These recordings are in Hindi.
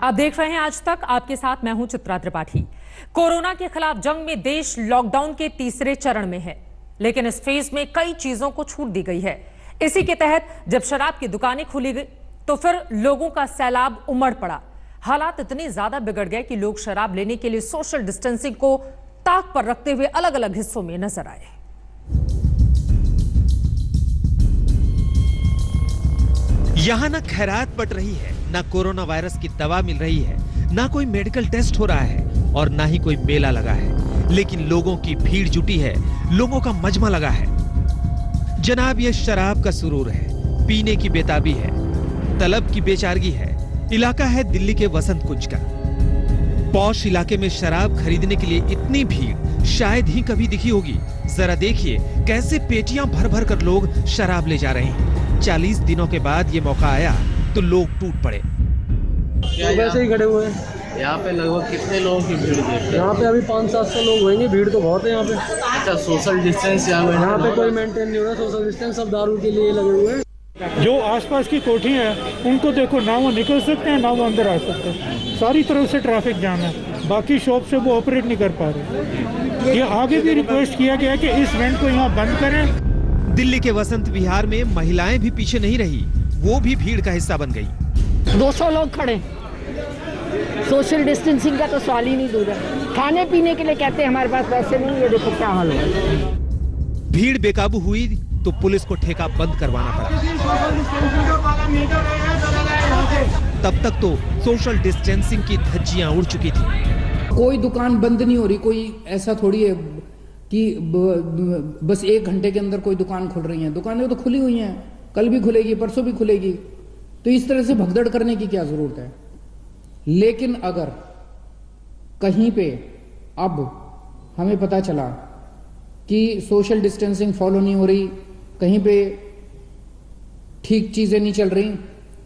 आप देख रहे हैं आज तक, आपके साथ मैं हूं चित्रा त्रिपाठी। कोरोना के खिलाफ जंग में देश लॉकडाउन के तीसरे चरण में है, लेकिन इस फेज में कई चीजों को छूट दी गई है। इसी के तहत जब शराब की दुकानें खुली गई तो फिर लोगों का सैलाब उमड़ पड़ा। हालात इतने ज्यादा बिगड़ गए कि लोग शराब लेने के लिए सोशल डिस्टेंसिंग को ताक पर रखते हुए अलग अलग हिस्सों में नजर आए। यहाँ न खैरात बट रही है, न कोरोना वायरस की दवा मिल रही है, न कोई मेडिकल टेस्ट हो रहा है और न ही कोई मेला लगा है, लेकिन लोगों की भीड़ जुटी है, लोगों का मजमा लगा है। जनाब, ये शराब का सुरूर है, पीने की बेताबी है, तलब की बेचारगी है। इलाका है दिल्ली के वसंत कुंज का। पौश इलाके में शराब खरीदने के लिए इतनी भीड़ शायद ही कभी दिखी होगी। जरा देखिए कैसे पेटियां भर भर कर लोग शराब ले जा रहे हैं। 40 दिनों के बाद ये मौका आया तो लोग टूट पड़े। वैसे ही खड़े हुए हैं। यहाँ पे लगभग कितने लोगों की भीड़ देखते हैं? यहाँ पे अभी 500-700 लोग होंगे। भीड़ तो बहुत है यहाँ पे। अच्छा, सोशल डिस्टेंस यहाँ पे कोई मेंटेन नहीं हो रहा। सोशल डिस्टेंस सब दारू के लिए लगे हुए हैं। जो आसपास की कोठियाँ हैं उनको देखो, ना वो निकल सकते हैं ना वो अंदर आ सकते हैं। सारी तरफ से ट्रैफिक जाम है। बाकी शॉप से वो ऑपरेट नहीं कर पा रहे। ये आगे भी रिक्वेस्ट किया गया है कि इस इवेंट को यहाँ बंद करें। दिल्ली के वसंत विहार में महिलाएं भी पीछे नहीं रही, वो भी भीड़ का हिस्सा बन गई। 200 लोग खड़े। सोशल डिस्टेंसिंग का तो सवाल ही नहीं दूर है। खाने पीने के लिए कहते हैं हमारे पास पैसे नहीं। ये देखो क्या हाल है। भीड़ बेकाबू हुई तो पुलिस को ठेका बंद करवाना पड़ा। तब तक तो सोशल डिस्टेंसिंग की धज्जियां उड़ चुकी थी। कोई दुकान बंद नहीं हो रही। कोई ऐसा थोड़ी है कि बस 1 घंटे के अंदर कोई दुकान खुल रही है। दुकानें तो खुली हुई हैं, कल भी खुलेगी, परसों भी खुलेगी। तो इस तरह से भगदड़ करने की क्या जरूरत है। लेकिन अगर कहीं पे अब हमें पता चला कि सोशल डिस्टेंसिंग फॉलो नहीं हो रही, कहीं पे ठीक चीजें नहीं चल रही,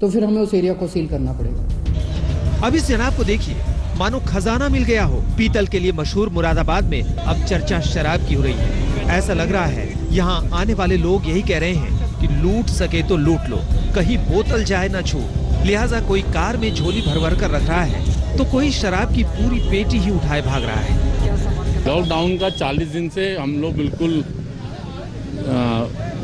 तो फिर हमें उस एरिया को सील करना पड़ेगा। अब इस जनाब को देखिए, मानो खजाना मिल गया हो। पीतल के लिए मशहूर मुरादाबाद में अब चर्चा शराब की हो रही है। ऐसा लग रहा है यहाँ आने वाले लोग यही कह रहे हैं कि लूट सके तो लूट लो, कहीं बोतल जाए ना छूट। लिहाजा कोई कार में झोली भर भर कर रख रहा है तो कोई शराब की पूरी पेटी ही उठाए भाग रहा है। लॉकडाउन का 40 दिन से हम लोग बिल्कुल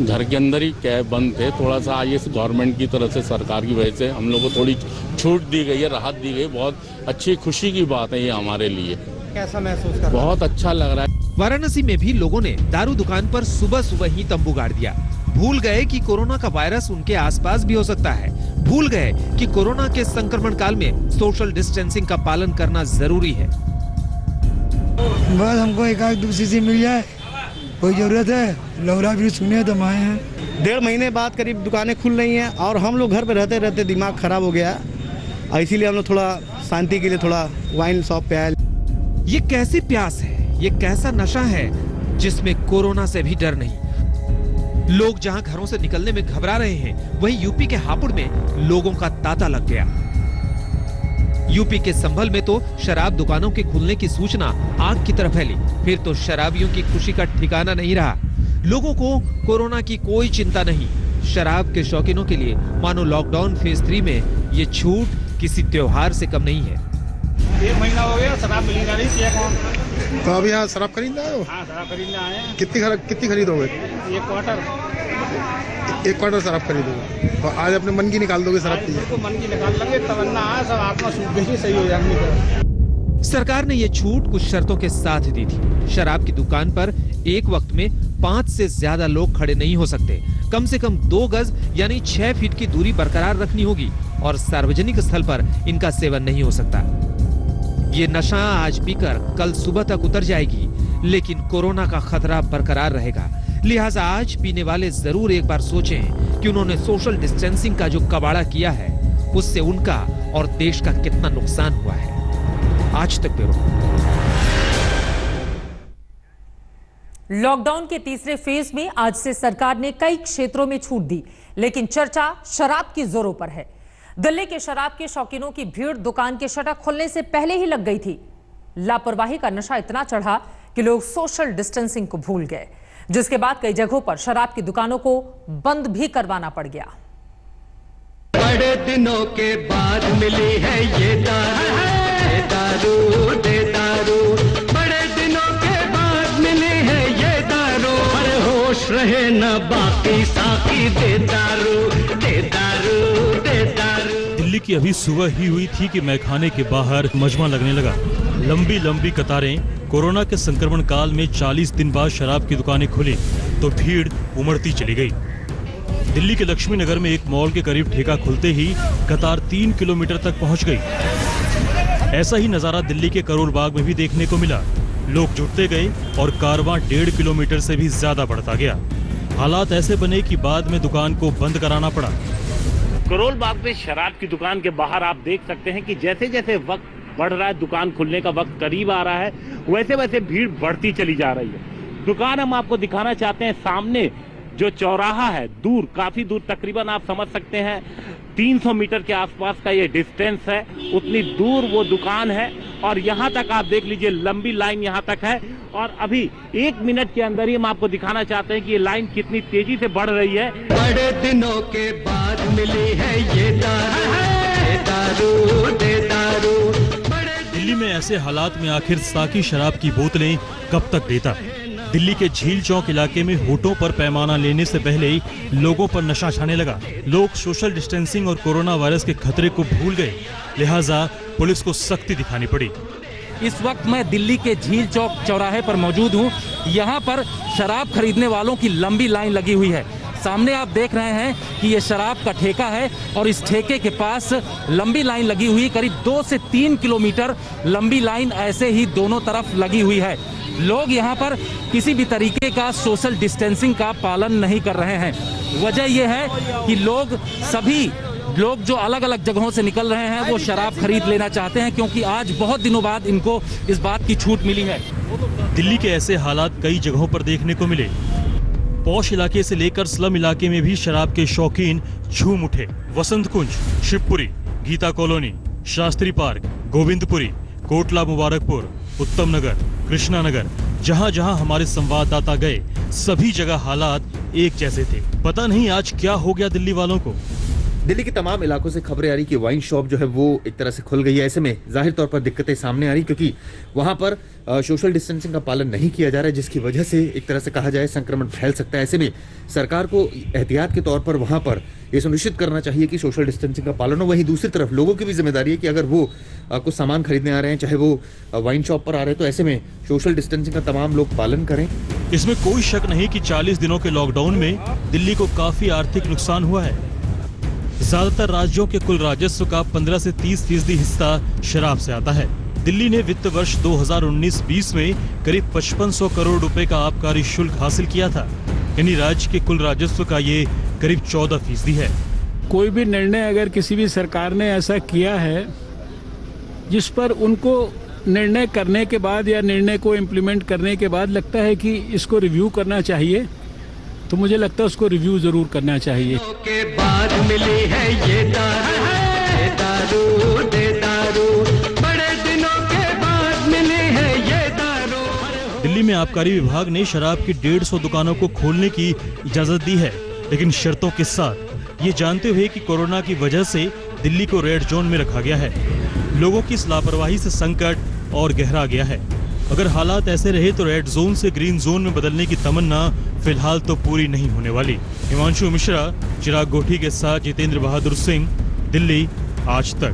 घर के अंदर ही कैब बंद थे। थोड़ा सा आगे से गवर्नमेंट की तरफ से, सरकार की वजह से हम लोग को थोड़ी छूट दी गई है, राहत दी गई। बहुत अच्छी खुशी की बात है ये हमारे लिए। कैसा महसूस कर रहे हैं? बहुत अच्छा लग रहा है। वाराणसी में भी लोगों ने दारू दुकान पर सुबह सुबह ही तंबू गाड़ दिया। भूल गए कि कोरोना का वायरस उनके आसपास भी हो सकता है। भूल गए कि कोरोना के संक्रमण काल में सोशल डिस्टेंसिंग का पालन करना जरूरी है। बस हमको एक दूसरी से मिल जाए, कोई जरूरत है। लौरा भी सुने तो आए हैं। 1.5 महीने बाद करीब दुकानें खुल रही हैं और हम लोग घर पे रहते रहते दिमाग खराब हो गया, इसीलिए हम लोग थोड़ा शांति के लिए थोड़ा वाइन शॉप पे आए। ये कैसी प्यास है, ये कैसा नशा है जिसमें कोरोना से भी डर नहीं। लोग जहां घरों से निकलने में घबरा रहे हैं, वहीं यूपी के हापुड़ में लोगों का तांता लग गया। यूपी के संभल में तो शराब दुकानों के खुलने की सूचना आग की तरह फैली। फिर तो शराबियों की खुशी का ठिकाना नहीं रहा। लोगों को कोरोना की कोई चिंता नहीं। शराब के शौकीनों के लिए मानो लॉकडाउन फेज 3 में ये छूट किसी त्योहार से कम नहीं है। 1 महीना हो गया, शराब मिली जा रही है। तो अब यहाँ शराब खरीदना है? हाँ, शराब खरीदने आए हैं। कितनी खरीदोगे? 1 क्वार्टर। 1 क्वार्टर शराब खरीदोगे तो आज अपने मन की निकाल दोगे शराब की? तो मन की निकाल लेंगे, तमन्ना है सब आत्मा शुद्धि सही हो जाएगी। सरकार ने ये छूट कुछ शर्तों के साथ दी थी। शराब की दुकान पर एक वक्त में 5 से ज्यादा लोग खड़े नहीं हो सकते। कम से कम 2 गज यानी 6 फीट की दूरी बरकरार रखनी होगी और सार्वजनिक स्थल पर इनका सेवन नहीं हो सकता। ये नशा आज पीकर कल सुबह तक उतर जाएगी, लेकिन कोरोना का खतरा बरकरार रहेगा। लिहाजा आज पीने वाले जरूर एक बार सोचें कि उन्होंने सोशल डिस्टेंसिंग का जो कबाड़ा किया है उससे उनका और देश का कितना नुकसान हुआ है। आज तक ब्यूरो। लॉकडाउन के तीसरे फेज में आज से सरकार ने कई क्षेत्रों में छूट दी, लेकिन चर्चा शराब की जोरों पर है। दिल्ली के शराब के शौकीनों की भीड़ दुकान के शटर खुलने से पहले ही लग गई थी। लापरवाही का नशा इतना चढ़ा कि लोग सोशल डिस्टेंसिंग को भूल गए, जिसके बाद कई जगहों पर शराब की दुकानों को बंद भी करवाना पड़ गया। दिनों के बाद मिली है ये दारू, दे दारू, दे दारू, बड़े दिनों के बाद मिली है ये दारू, अरे होश रहे ना बाकी साकी, दे दारू, दे दारू, दे दारू। दिल्ली की अभी सुबह ही हुई थी कि मैखाने के बाहर मजमा लगने लगा। लंबी लंबी कतारें। कोरोना के संक्रमण काल में 40 दिन बाद शराब की दुकानें खुली तो भीड़ उमड़ती चली गई। दिल्ली के लक्ष्मी नगर में एक मॉल के करीब ठेका खुलते ही कतार 3 किलोमीटर तक पहुंच गई। ऐसा ही नजारा दिल्ली के करोल बाग में भी देखने को मिला। लोग जुटते गए और कारवां 1.5 किलोमीटर से भी ज्यादा बढ़ता गया। हालात ऐसे बने कि बाद में दुकान को बंद कराना पड़ा। करोल बाग में शराब की दुकान के बाहर आप देख सकते हैं कि जैसे जैसे वक्त बढ़ रहा है, दुकान खुलने का वक्त करीब आ रहा है, वैसे वैसे भीड़ बढ़ती चली जा रही है। दुकान हम आपको दिखाना चाहते हैं, सामने जो चौराहा है, दूर, काफी दूर, तकरीबन आप समझ सकते हैं 300 मीटर के आसपास का ये डिस्टेंस है, उतनी दूर वो दुकान है और यहाँ तक आप देख लीजिए लंबी लाइन यहाँ तक है। और अभी 1 मिनट के अंदर ही हम आपको दिखाना चाहते हैं कि ये लाइन कितनी तेजी से बढ़ रही है। बड़े दिनों के बाद मिली है ये दारू, दे दारू, दे दारू। दिल्ली में ऐसे हालात में आखिर साकी शराब की बोतलें कब तक देता? दिल्ली के झील चौक इलाके में होठों पर पैमाना लेने से पहले ही लोगों पर नशा छाने लगा। लोग सोशल डिस्टेंसिंग और कोरोना वायरस के खतरे को भूल गए, लिहाजा पुलिस को सख्ती दिखानी पड़ी। इस वक्त मैं दिल्ली के झील चौक चौराहे पर मौजूद हूँ। यहाँ पर शराब खरीदने वालों की लंबी लाइन लगी हुई है। सामने आप देख रहे हैं कि ये शराब का ठेका है और इस ठेके के पास लंबी लाइन लगी हुई, करीब 2 से 3 किलोमीटर लंबी लाइन ऐसे ही दोनों तरफ लगी हुई है। लोग यहाँ पर किसी भी तरीके का सोशल डिस्टेंसिंग का पालन नहीं कर रहे हैं। वजह यह है कि सभी लोग जो अलग अलग जगहों से निकल रहे हैं वो शराब खरीद लेना चाहते हैं, क्योंकि आज बहुत दिनों बाद इनको इस बात की छूट मिली है। दिल्ली के ऐसे हालात कई जगहों पर देखने को मिले। पौश इलाके से लेकर स्लम इलाके में भी शराब के शौकीन झूम उठे। वसंत कुंज, शिवपुरी, गीता कॉलोनी, शास्त्री पार्क, गोविंदपुरी, कोटला मुबारकपुर, उत्तम नगर, कृष्णा नगर, जहां जहां हमारे संवाददाता गए सभी जगह हालात एक जैसे थे। पता नहीं आज क्या हो गया दिल्ली वालों को। दिल्ली के तमाम इलाकों से खबरें आ रही कि वाइन शॉप जो है वो एक तरह से खुल गई है। ऐसे में जाहिर तौर पर दिक्कतें सामने आ रही, क्योंकि वहां पर सोशल डिस्टेंसिंग का पालन नहीं किया जा रहा है, जिसकी वजह से एक तरह से कहा जाए संक्रमण फैल सकता है। ऐसे में सरकार को एहतियात के तौर पर वहां पर ये सुनिश्चित करना चाहिए कि सोशल डिस्टेंसिंग का पालन हो। वहीं दूसरी तरफ लोगों की भी जिम्मेदारी है कि अगर वो कुछ सामान खरीदने आ रहे हैं, चाहे वो वाइन शॉप पर आ रहे हैं, तो ऐसे में सोशल डिस्टेंसिंग का तमाम लोग पालन करें। इसमें कोई शक नहीं कि 40 दिनों के लॉकडाउन में दिल्ली को काफी आर्थिक नुकसान हुआ है। ज्यादातर राज्यों के कुल राजस्व का 15 से 30% हिस्सा शराब से आता है। दिल्ली ने वित्त वर्ष 2019-20 में करीब 5500 करोड़ रुपए का आबकारी शुल्क हासिल किया था, यानी राज्य के कुल राजस्व का ये करीब 14% है। कोई भी निर्णय अगर किसी भी सरकार ने ऐसा किया है जिस पर उनको निर्णय करने के बाद या निर्णय को इम्प्लीमेंट करने के बाद लगता है कि इसको रिव्यू करना चाहिए, तो मुझे लगता है उसको रिव्यू जरूर करना चाहिए। के बाद मिली है ये दारू, दे दारू, दे दारू, बड़े दिनों के बाद मिली है ये दारू। दिल्ली में आबकारी विभाग ने शराब की 150 दुकानों को खोलने की इजाजत दी है, लेकिन शर्तों के साथ, ये जानते हुए कि कोरोना की वजह से दिल्ली को रेड जोन में रखा गया है। लोगों की इस लापरवाही से संकट और गहरा गया है। अगर हालात ऐसे रहे तो रेड जोन से ग्रीन जोन में बदलने की तमन्ना फिलहाल तो पूरी नहीं होने वाली। हिमांशु मिश्रा, चिराग गोठी के साथ जितेंद्र बहादुर सिंह, दिल्ली आज तक।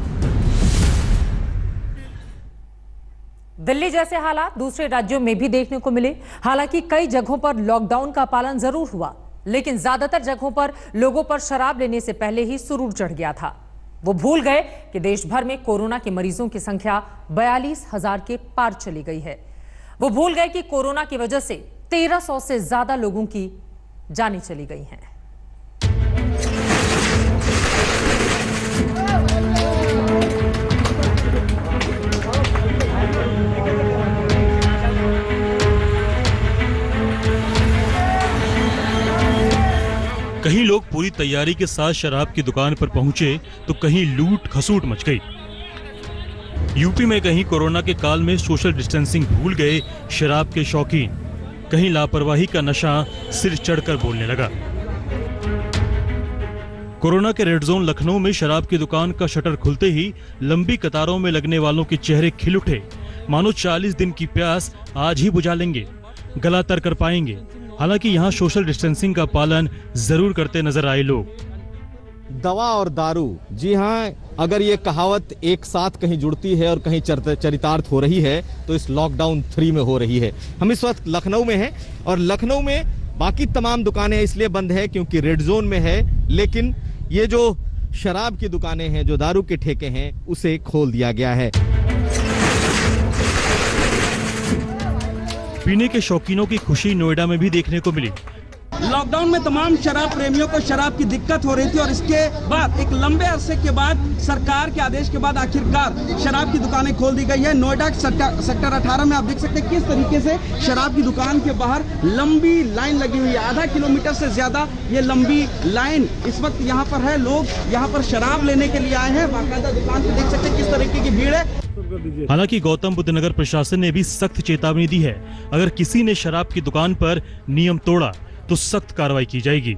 दिल्ली जैसे हालात दूसरे राज्यों में भी देखने को मिले। हालांकि कई जगहों पर लॉकडाउन का पालन जरूर हुआ, लेकिन ज्यादातर जगहों पर लोगों पर शराब लेने से पहले ही सुरूर चढ़ गया था। वो भूल गए कि देश भर में कोरोना के मरीजों की संख्या 42,000 के पार चली गई है। वो भूल गए कि कोरोना की वजह से 1300 से ज्यादा लोगों की जानें चली गई हैं। कहीं लोग पूरी तैयारी के साथ शराब की दुकान पर पहुंचे तो कहीं लूट खसूट मच गई। यूपी में कहीं कोरोना के काल में सोशल डिस्टेंसिंग भूल गए शराब के शौकीन, कहीं लापरवाही का नशा सिर चढ़कर बोलने लगा। कोरोना के रेड जोन लखनऊ में शराब की दुकान का शटर खुलते ही लंबी कतारों में लगने वालों के चेहरे खिल उठे, मानो 40 दिन की प्यास आज ही बुझा लेंगे, गला तर कर पाएंगे। हालांकि यहाँ सोशल डिस्टेंसिंग का पालन जरूर करते नजर आए लोग। दवा और दारू, जी हाँ, अगर ये कहावत एक साथ कहीं जुड़ती है और कहीं चरितार्थ हो रही है तो इस लॉकडाउन 3 में हो रही है। हम इस वक्त लखनऊ में हैं और लखनऊ में बाकी तमाम दुकानें इसलिए बंद है क्योंकि रेड जोन में है, लेकिन ये जो शराब की दुकानें हैं, जो दारू के ठेके हैं, उसे खोल दिया गया है। पीने के शौकीनों की खुशी नोएडा में भी देखने को मिली। लॉकडाउन में तमाम शराब प्रेमियों को शराब की दिक्कत हो रही थी और इसके बाद एक लंबे अरसे के बाद सरकार के आदेश के बाद आखिरकार शराब की दुकानें खोल दी गई है। नोएडा सेक्टर 18 में आप देख सकते हैं किस तरीके से शराब की दुकान के बाहर लंबी लाइन लगी हुई है। आधा किलोमीटर से ज्यादा ये लंबी लाइन इस वक्त यहाँ पर है। लोग यहाँ पर शराब लेने के लिए आए हैं। बाकायदा दुकान पर देख सकते हैं किस तरीके की भीड़ है। हालांकि गौतम बुद्ध नगर प्रशासन ने भी सख्त चेतावनी दी है, अगर किसी ने शराब की दुकान पर नियम तोड़ा तो सख्त कार्रवाई की जाएगी।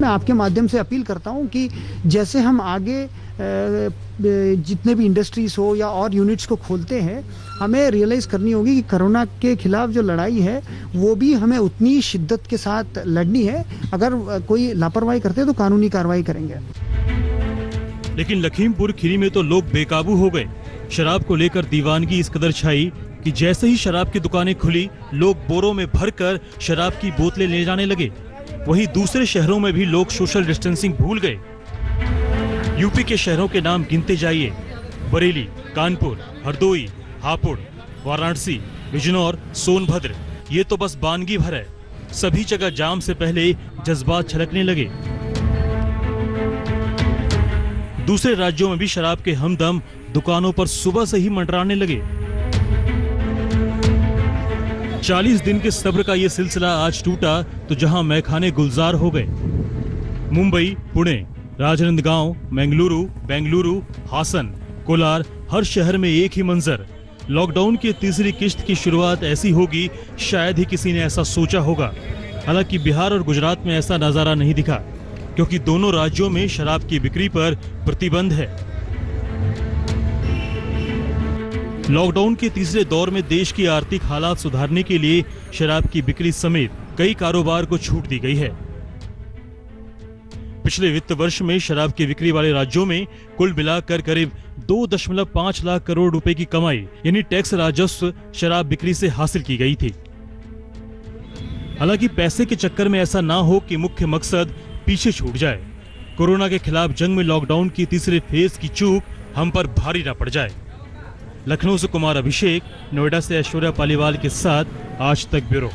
मैं आपके माध्यम से अपील करता हूं कि जैसे हम आगे जितने भी इंडस्ट्रीज हो या और यूनिट्स को खोलते हैं, हमें रियलाइज करनी होगी कि कोरोना के खिलाफ जो लड़ाई है वो भी हमें उतनी शिद्दत के साथ लड़नी है। अगर कोई लापरवाही करते तो कानूनी कार्रवाई करेंगे। लेकिन लखीमपुर खीरी में तो लोग बेकाबू हो गए। शराब को लेकर दीवानगी इस कदर छाई कि जैसे ही शराब की दुकानें खुली, लोग बोरों में भरकर शराब की बोतलें ले जाने लगे। वहीं दूसरे शहरों में भी लोग सोशल डिस्टेंसिंग भूल गए। यूपी के शहरों के नाम गिनते जाइए: बरेली, कानपुर, हरदोई, हापुड़, वाराणसी, बिजनौर, सोनभद्र। ये तो बस बानगी भर है। सभी जगह जाम से पहले जज्बात छलकने लगे। दूसरे राज्यों में भी शराब के हमदम दुकानों पर सुबह से ही मंडराने लगे। 40 दिन के सब्र का ये सिलसिला आज टूटा तो जहां मैखाने गुलजार हो गए। मुंबई, पुणे, राजनांदगांव, बेंगलुरु, हासन, कोलार, हर शहर में एक ही मंजर। लॉकडाउन की तीसरी किश्त की शुरुआत ऐसी होगी, शायद ही किसी ने ऐसा सोचा होगा। हालांकि बिहार और गुजरात में ऐसा नजारा नहीं दिखा, क्योंकि दोनों राज्यों में शराब की बिक्री पर प्रतिबंध है। लॉकडाउन के तीसरे दौर में देश की आर्थिक हालात सुधारने के लिए शराब की बिक्री समेत कई कारोबार को छूट दी गई है। पिछले वित्त वर्ष में शराब की बिक्री वाले राज्यों में कुल मिलाकर करीब 2.5 लाख करोड़ रुपए की कमाई यानी टैक्स राजस्व शराब बिक्री से हासिल की गई थी। हालांकि पैसे के चक्कर में ऐसा ना हो कि मुख्य मकसद पीछे छूट जाए। कोरोना के खिलाफ जंग में लॉकडाउन की तीसरे फेज की चूक हम पर भारी ना पड़ जाए। लखनऊ से कुमार अभिषेक, नोएडा से ऐश्वर्या पालीवाल के साथ आज तक ब्यूरो।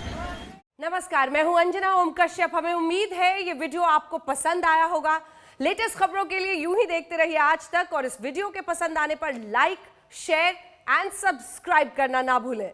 नमस्कार, मैं हूं अंजना ओम कश्यप। हमें उम्मीद है ये वीडियो आपको पसंद आया होगा। लेटेस्ट खबरों के लिए यूं ही देखते रहिए आज तक, और इस वीडियो के पसंद आने पर लाइक, शेयर एंड सब्सक्राइब करना ना भूलें।